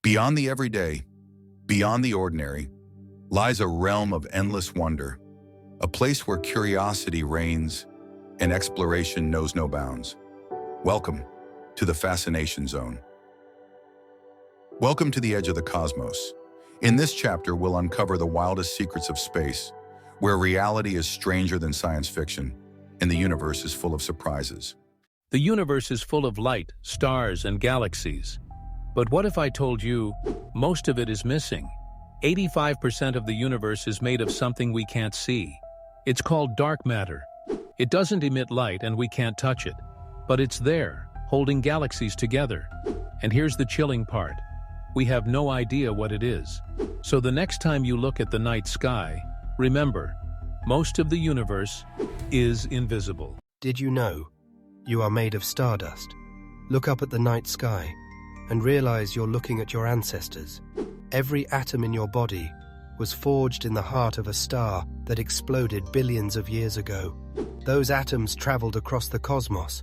Beyond the everyday, beyond the ordinary, lies a realm of endless wonder, a place where curiosity reigns and exploration knows no bounds. Welcome to the Fascination Zone. Welcome to the edge of the cosmos. In this chapter, we'll uncover the wildest secrets of space, where reality is stranger than science fiction, and the universe is full of surprises. The universe is full of light, stars, and galaxies. But what if I told you most of it is missing? 85% of the universe is made of something we can't see. It's called dark matter. It doesn't emit light and we can't touch it. But it's there, holding galaxies together. And here's the chilling part. We have no idea what it is. So the next time you look at the night sky, remember, most of the universe is invisible. Did you know you are made of stardust? Look up at the night sky and realize you're looking at your ancestors. Every atom in your body was forged in the heart of a star that exploded billions of years ago. Those atoms traveled across the cosmos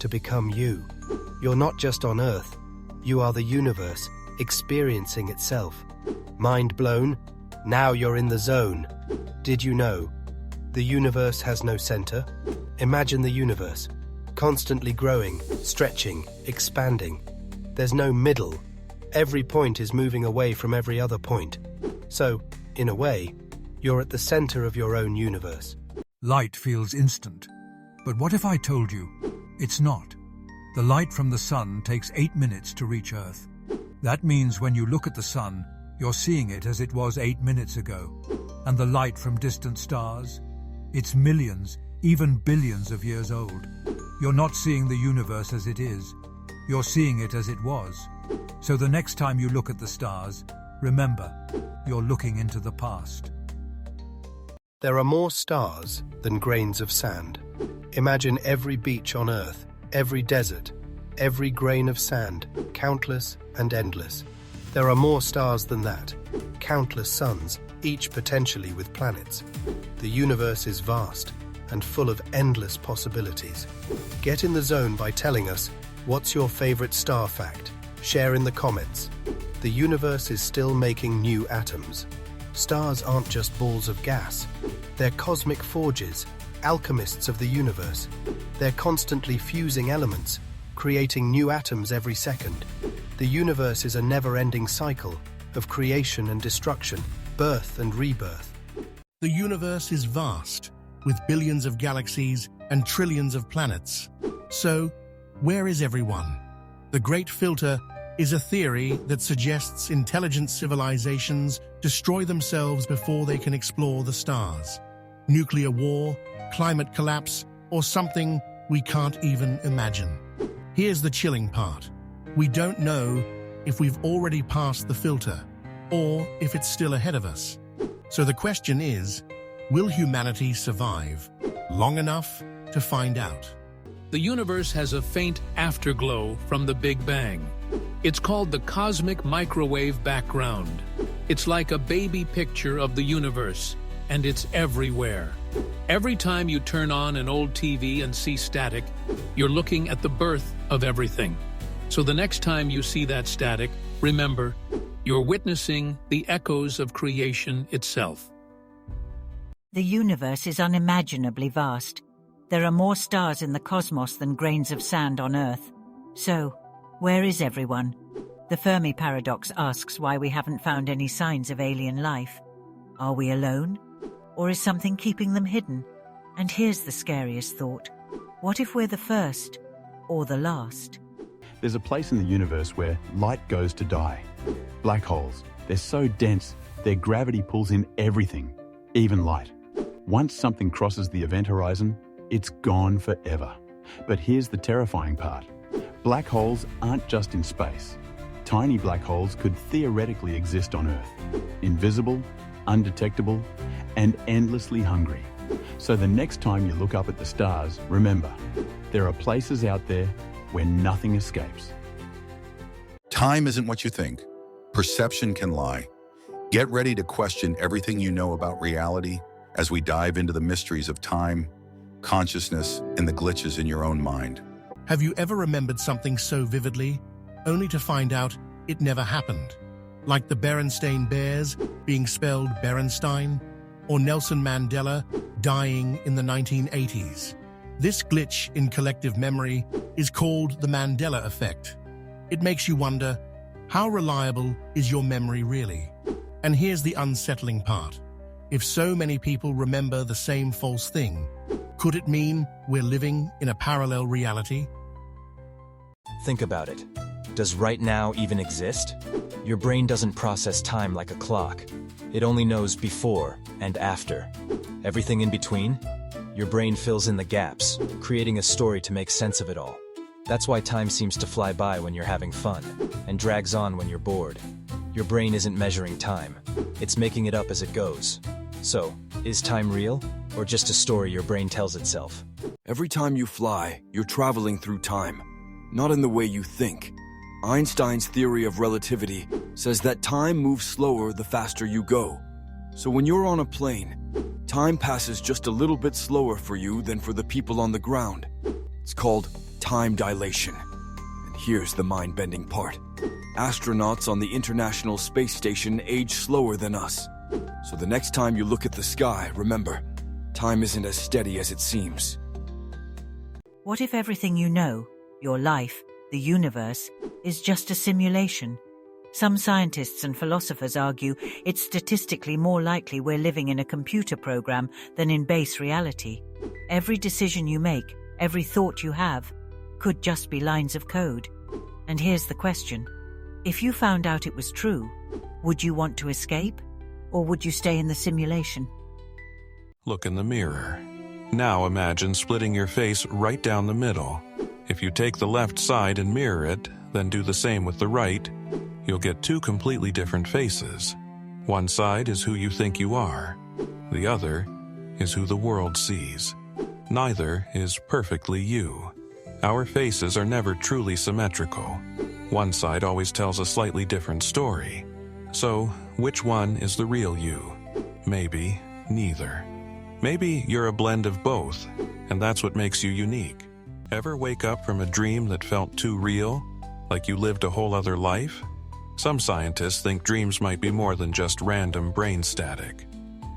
to become you. You're not just on Earth, you are the universe experiencing itself. Mind blown? Now you're in the zone. Did you know the universe has no center? Imagine the universe, constantly growing, stretching, expanding. There's no middle. Every point is moving away from every other point. So, in a way, you're at the center of your own universe. Light feels instant. But what if I told you it's not? The light from the sun takes 8 minutes to reach Earth. That means when you look at the sun, you're seeing it as it was 8 minutes ago. And the light from distant stars? It's millions, even billions of years old. You're not seeing the universe as it is. You're seeing it as it was. So the next time you look at the stars, remember, you're looking into the past. There are more stars than grains of sand. Imagine every beach on Earth, every desert, every grain of sand, countless and endless. There are more stars than that, countless suns, each potentially with planets. The universe is vast and full of endless possibilities. Get in the zone by telling us, what's your favorite star fact? Share in the comments. The universe is still making new atoms. Stars aren't just balls of gas. They're cosmic forges, alchemists of the universe. They're constantly fusing elements, creating new atoms every second. The universe is a never-ending cycle of creation and destruction, birth and rebirth. The universe is vast, with billions of galaxies and trillions of planets. So, where is everyone? The Great Filter is a theory that suggests intelligent civilizations destroy themselves before they can explore the stars. Nuclear war, climate collapse, or something we can't even imagine. Here's the chilling part. We don't know if we've already passed the filter, or if it's still ahead of us. So the question is, will humanity survive long enough to find out? The universe has a faint afterglow from the Big Bang. It's called the cosmic microwave background. It's like a baby picture of the universe, and it's everywhere. Every time you turn on an old TV and see static, you're looking at the birth of everything. So the next time you see that static, remember, you're witnessing the echoes of creation itself. The universe is unimaginably vast. There are more stars in the cosmos than grains of sand on Earth. So, where is everyone? The Fermi paradox asks why we haven't found any signs of alien life. Are we alone? Or is something keeping them hidden? And here's the scariest thought. What if we're the first or the last? There's a place in the universe where light goes to die. Black holes. They're so dense, their gravity pulls in everything, even light. Once something crosses the event horizon, it's gone forever. But here's the terrifying part. Black holes aren't just in space. Tiny black holes could theoretically exist on Earth. Invisible, undetectable, and endlessly hungry. So the next time you look up at the stars, remember, there are places out there where nothing escapes. Time isn't what you think. Perception can lie. Get ready to question everything you know about reality as we dive into the mysteries of time, consciousness, and the glitches in your own mind. Have you ever remembered something so vividly, only to find out it never happened. Like the Berenstain Bears being spelled Berenstein, or Nelson Mandela dying in the 1980s. This glitch in collective memory is called the Mandela effect. It makes you wonder, how reliable is your memory really? And here's the unsettling part. If so many people remember the same false thing, could it mean we're living in a parallel reality? Think about it. Does right now even exist? Your brain doesn't process time like a clock. It only knows before and after. Everything in between? Your brain fills in the gaps, creating a story to make sense of it all. That's why time seems to fly by when you're having fun, and drags on when you're bored. Your brain isn't measuring time. It's making it up as it goes. So, is time real, or just a story your brain tells itself? Every time you fly, you're traveling through time, not in the way you think. Einstein's theory of relativity says that time moves slower the faster you go. So when you're on a plane, time passes just a little bit slower for you than for the people on the ground. It's called time dilation. And here's the mind-bending part. Astronauts on the International Space Station age slower than us. So the next time you look at the sky, remember, time isn't as steady as it seems. What if everything you know, your life, the universe, is just a simulation? Some scientists and philosophers argue it's statistically more likely we're living in a computer program than in base reality. Every decision you make, every thought you have, could just be lines of code. And here's the question. If you found out it was true, would you want to escape? Or would you stay in the simulation? Look in the mirror. Now imagine splitting your face right down the middle. If you take the left side and mirror it, then do the same with the right, you'll get two completely different faces. One side is who you think you are. The other is who the world sees. Neither is perfectly you. Our faces are never truly symmetrical. One side always tells a slightly different story. So, which one is the real you? Maybe neither. Maybe you're a blend of both, and that's what makes you unique. Ever wake up from a dream that felt too real, like you lived a whole other life? Some scientists think dreams might be more than just random brain static.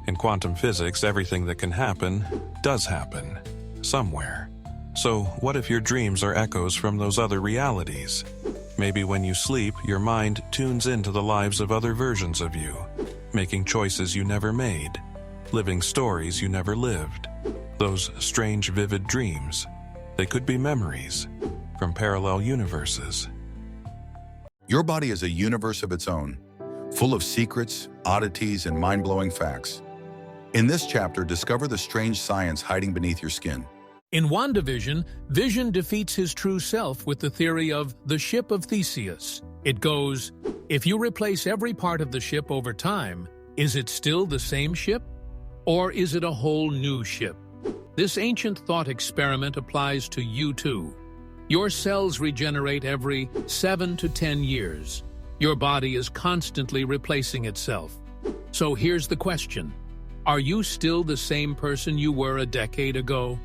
In quantum physics, everything that can happen does happen, somewhere. So what if your dreams are echoes from those other realities? Maybe when you sleep, your mind tunes into the lives of other versions of you, making choices you never made, living stories you never lived. Those strange, vivid dreams, they could be memories from parallel universes. Your body is a universe of its own, full of secrets, oddities, and mind-blowing facts. In this chapter, discover the strange science hiding beneath your skin. In WandaVision, Vision defeats his true self with the theory of the ship of Theseus. It goes, if you replace every part of the ship over time, is it still the same ship? Or is it a whole new ship? This ancient thought experiment applies to you too. Your cells regenerate every 7 to 10 years. Your body is constantly replacing itself. So here's the question. Are you still the same person you were a decade ago?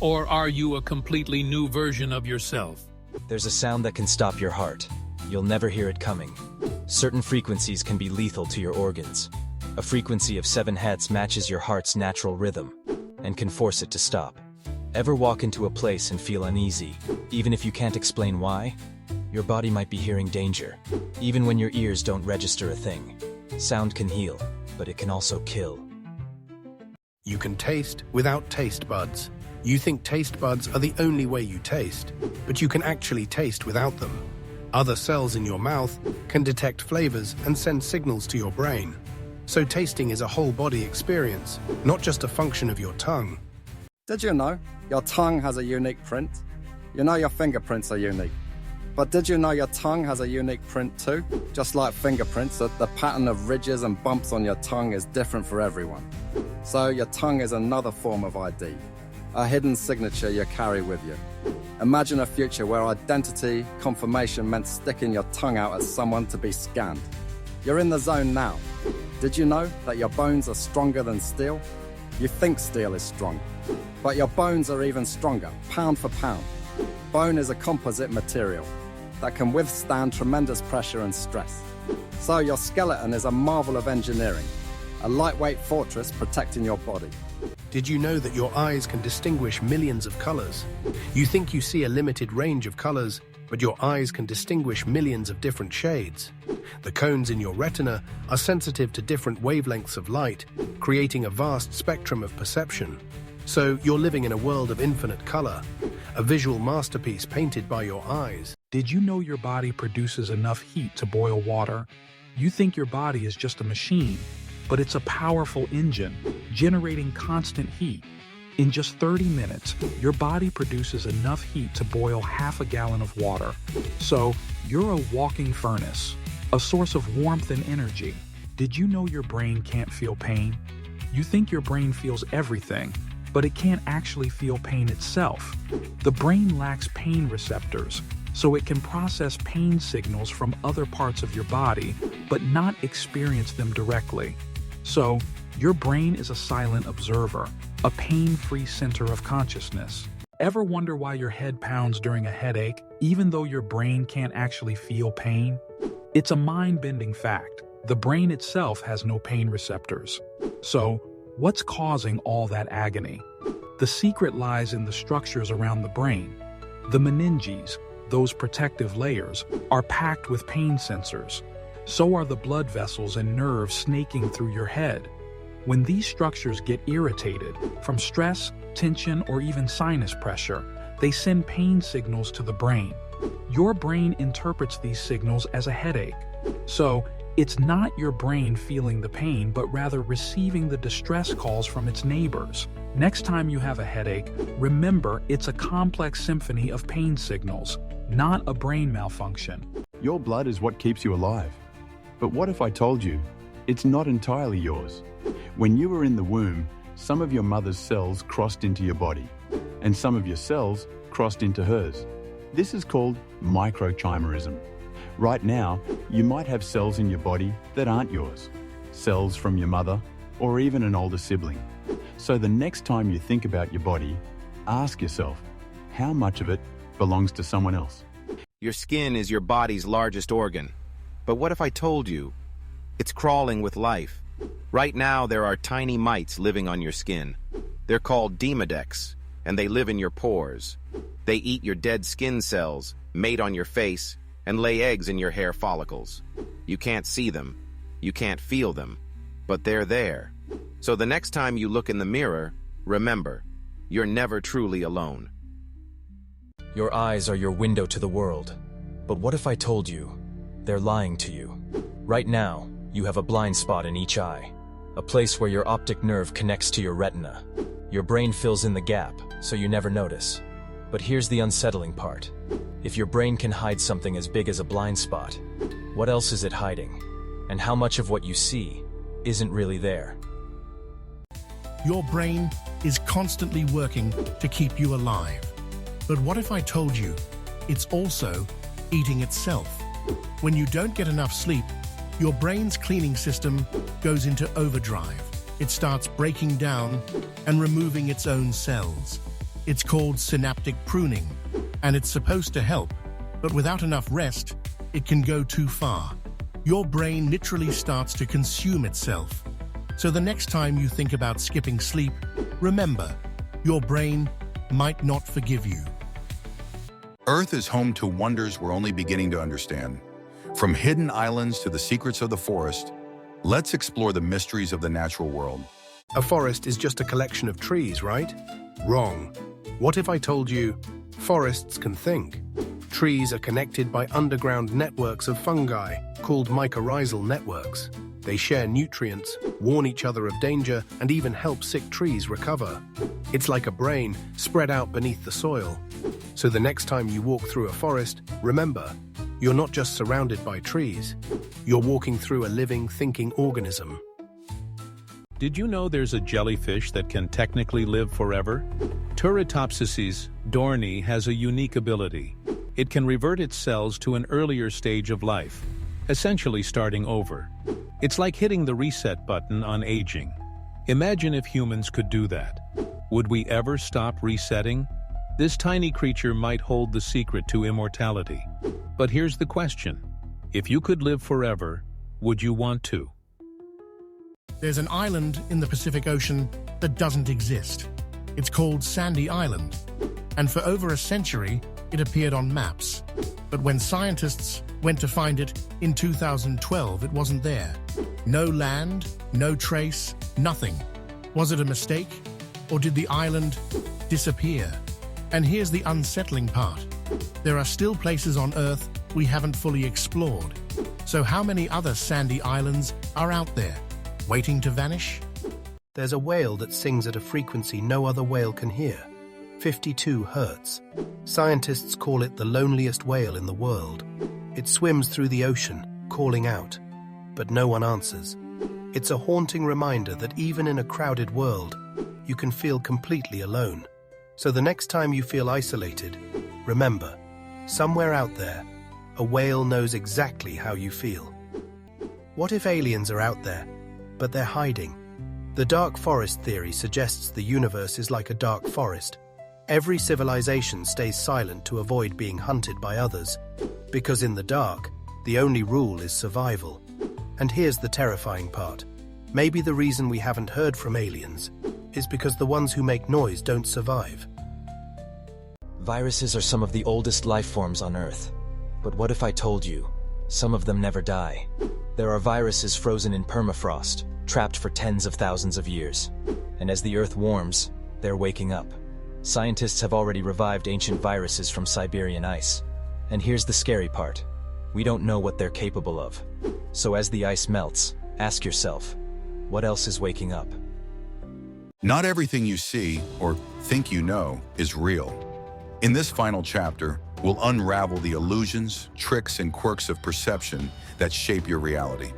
Or are you a completely new version of yourself? There's a sound that can stop your heart. You'll never hear it coming. Certain frequencies can be lethal to your organs. A frequency of 7 Hz matches your heart's natural rhythm and can force it to stop. Ever walk into a place and feel uneasy, even if you can't explain why? Your body might be hearing danger, even when your ears don't register a thing. Sound can heal, but it can also kill. You can taste without taste buds. You think taste buds are the only way you taste, but you can actually taste without them. Other cells in your mouth can detect flavors and send signals to your brain. So tasting is a whole body experience, not just a function of your tongue. Did you know your tongue has a unique print? You know your fingerprints are unique. But did you know your tongue has a unique print too? Just like fingerprints, the pattern of ridges and bumps on your tongue is different for everyone. So your tongue is another form of ID, a hidden signature you carry with you. Imagine a future where identity confirmation meant sticking your tongue out at someone to be scanned. You're in the zone now. Did you know that your bones are stronger than steel? You think steel is strong, but your bones are even stronger, pound for pound. Bone is a composite material. that can withstand tremendous pressure and stress. So your skeleton is a marvel of engineering, a lightweight fortress protecting your body. Did you know that your eyes can distinguish millions of colors? You think you see a limited range of colors, but your eyes can distinguish millions of different shades. The cones in your retina are sensitive to different wavelengths of light, creating a vast spectrum of perception. So you're living in a world of infinite color, a visual masterpiece painted by your eyes. Did you know your body produces enough heat to boil water? You think your body is just a machine, but it's a powerful engine, generating constant heat. In just 30 minutes, your body produces enough heat to boil half a gallon of water. So, you're a walking furnace, a source of warmth and energy. Did you know your brain can't feel pain? You think your brain feels everything, but it can't actually feel pain itself. The brain lacks pain receptors, so it can process pain signals from other parts of your body, but not experience them directly. So, your brain is a silent observer, a pain-free center of consciousness. Ever wonder why your head pounds during a headache, even though your brain can't actually feel pain? It's a mind-bending fact. The brain itself has no pain receptors. So, what's causing all that agony? The secret lies in the structures around the brain. The meninges, those protective layers, are packed with pain sensors. So are the blood vessels and nerves snaking through your head. When these structures get irritated from stress, tension, or even sinus pressure, they send pain signals to the brain. Your brain interprets these signals as a headache. So, it's not your brain feeling the pain, but rather receiving the distress calls from its neighbors. Next time you have a headache, remember it's a complex symphony of pain signals, not a brain malfunction. Your blood is what keeps you alive. But what if I told you it's not entirely yours? When you were in the womb, some of your mother's cells crossed into your body, and some of your cells crossed into hers. This is called microchimerism. Right now, you might have cells in your body that aren't yours, cells from your mother, or even an older sibling. So the next time you think about your body, ask yourself, how much of it belongs to someone else? Your skin is your body's largest organ. But what if I told you it's crawling with life? Right now, there are tiny mites living on your skin. They're called demodex, and they live in your pores. They eat your dead skin cells, mate on your face, and lay eggs in your hair follicles. You can't see them, you can't feel them, but they're there. So the next time you look in the mirror, remember, you're never truly alone. Your eyes are your window to the world. But what if I told you they're lying to you? Right now, you have a blind spot in each eye, a place where your optic nerve connects to your retina. Your brain fills in the gap, so you never notice. But here's the unsettling part. If your brain can hide something as big as a blind spot, what else is it hiding? And how much of what you see isn't really there? Your brain is constantly working to keep you alive. But what if I told you it's also eating itself? When you don't get enough sleep, your brain's cleaning system goes into overdrive. It starts breaking down and removing its own cells. It's called synaptic pruning, and it's supposed to help, but without enough rest, it can go too far. Your brain literally starts to consume itself. So the next time you think about skipping sleep, remember, your brain might not forgive you. Earth is home to wonders we're only beginning to understand. From hidden islands to the secrets of the forest, let's explore the mysteries of the natural world. A forest is just a collection of trees, right? Wrong. What if I told you forests can think? Trees are connected by underground networks of fungi called mycorrhizal networks. They share nutrients, warn each other of danger, and even help sick trees recover. It's like a brain spread out beneath the soil. So the next time you walk through a forest, remember, you're not just surrounded by trees. You're walking through a living, thinking organism. Did you know there's a jellyfish that can technically live forever? Turritopsis dohrnii has a unique ability. It can revert its cells to an earlier stage of life, essentially starting over. It's like hitting the reset button on aging. Imagine if humans could do that. Would we ever stop resetting? This tiny creature might hold the secret to immortality. But here's the question. If you could live forever, would you want to? There's an island in the Pacific Ocean that doesn't exist. It's called Sandy Island, and for over a century, it appeared on maps. But when scientists went to find it in 2012, it wasn't there. No land, no trace, nothing. Was it a mistake? Or did the island disappear? And here's the unsettling part. There are still places on Earth we haven't fully explored. So how many other sandy islands are out there, waiting to vanish? There's a whale that sings at a frequency no other whale can hear, 52 hertz. Scientists call it the loneliest whale in the world. It swims through the ocean, calling out, but no one answers. It's a haunting reminder that even in a crowded world, you can feel completely alone. So the next time you feel isolated, remember, somewhere out there, a whale knows exactly how you feel. What if aliens are out there, but they're hiding? The dark forest theory suggests the universe is like a dark forest. Every civilization stays silent to avoid being hunted by others, because in the dark, the only rule is survival. And here's the terrifying part. Maybe the reason we haven't heard from aliens is because the ones who make noise don't survive. Viruses are some of the oldest life forms on Earth. But what if I told you, some of them never die? There are viruses frozen in permafrost, trapped for tens of thousands of years. And as the Earth warms, they're waking up. Scientists have already revived ancient viruses from Siberian ice. And here's the scary part. We don't know what they're capable of. So as the ice melts, ask yourself, what else is waking up? Not everything you see or think you know is real. In this final chapter, we'll unravel the illusions, tricks, and quirks of perception that shape your reality.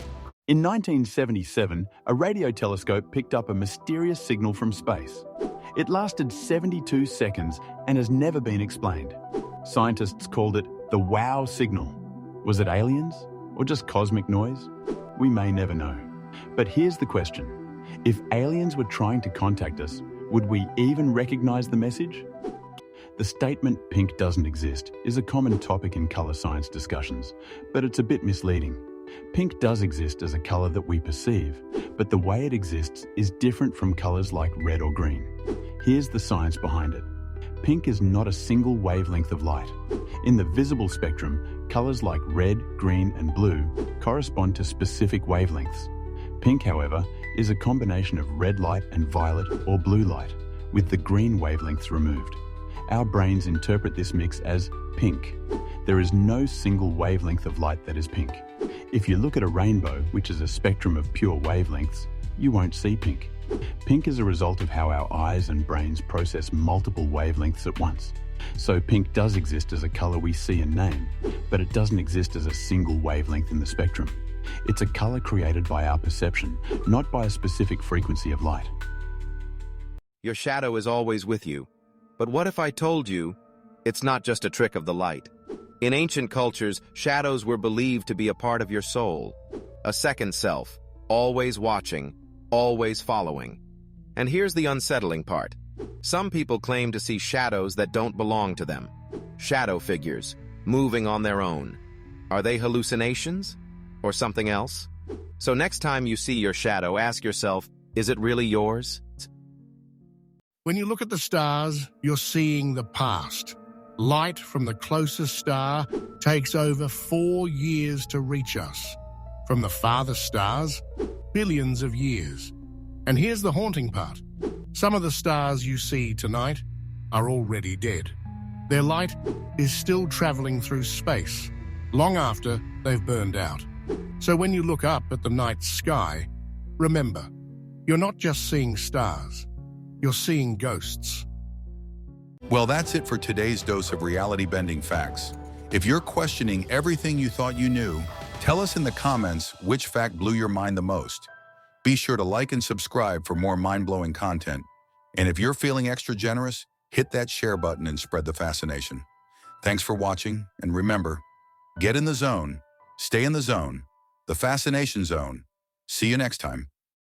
In 1977, a radio telescope picked up a mysterious signal from space. It lasted 72 seconds and has never been explained. Scientists called it the wow signal. Was it aliens or just cosmic noise? We may never know. But here's the question. If aliens were trying to contact us, would we even recognize the message? The statement "pink doesn't exist" is a common topic in colour science discussions, but it's a bit misleading. Pink does exist as a colour that we perceive, but the way it exists is different from colours like red or green. Here's the science behind it. Pink is not a single wavelength of light. In the visible spectrum, colours like red, green and blue correspond to specific wavelengths. Pink, however, is a combination of red light and violet or blue light, with the green wavelengths removed. Our brains interpret this mix as pink. There is no single wavelength of light that is pink. If you look at a rainbow, which is a spectrum of pure wavelengths, you won't see pink. Pink is a result of how our eyes and brains process multiple wavelengths at once. So pink does exist as a colour we see and name, but it doesn't exist as a single wavelength in the spectrum. It's a colour created by our perception, not by a specific frequency of light. Your shadow is always with you. But what if I told you it's not just a trick of the light? In ancient cultures, shadows were believed to be a part of your soul, a second self, always watching, always following. And here's the unsettling part. Some people claim to see shadows that don't belong to them. Shadow figures, moving on their own. Are they hallucinations? Or something else? So next time you see your shadow, ask yourself, is it really yours? When you look at the stars, you're seeing the past. Light from the closest star takes over 4 years to reach us. From the farthest stars, billions of years. And here's the haunting part. Some of the stars you see tonight are already dead. Their light is still traveling through space, long after they've burned out. So when you look up at the night sky, remember, you're not just seeing stars. You're seeing ghosts. Well, that's it for today's dose of reality-bending facts. If you're questioning everything you thought you knew, tell us in the comments which fact blew your mind the most. Be sure to like and subscribe for more mind-blowing content. And if you're feeling extra generous, hit that share button and spread the fascination. Thanks for watching, and remember, get in the zone, stay in the zone, the Fascination Zone. See you next time.